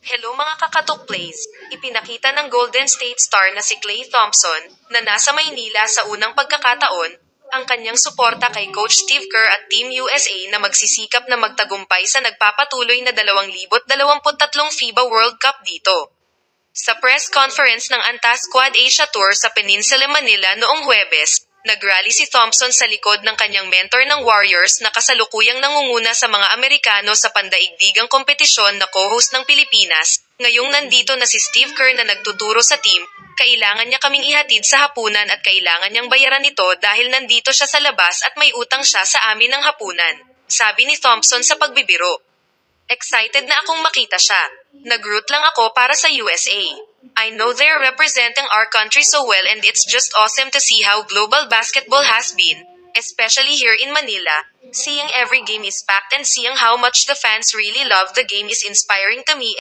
Hello mga kakatok plays, ipinakita ng Golden State star na si Klay Thompson, na nasa Maynila sa unang pagkakataon, ang kanyang suporta kay Coach Steve Kerr at Team USA na magsisikap na magtagumpay sa nagpapatuloy na 2023 FIBA World Cup dito. Sa press conference ng Anta Squad Asia Tour sa Peninsula Manila noong Huwebes, nagrally si Thompson sa likod ng kanyang mentor ng Warriors na kasalukuyang nangunguna sa mga Amerikano sa pandaigdigang kompetisyon na co-host ng Pilipinas. Ngayong nandito na si Steve Kerr na nagtuturo sa team, kailangan niya kaming ihatid sa hapunan at kailangan niyang bayaran ito dahil nandito siya sa labas at may utang siya sa amin ng hapunan, sabi ni Thompson sa pagbibiro. Excited na akong makita siya. Nag-root lang ako para sa USA. I know they're representing our country so well and it's just awesome to see how global basketball has been, especially here in Manila. Seeing every game is packed and seeing how much the fans really love the game is inspiring to me.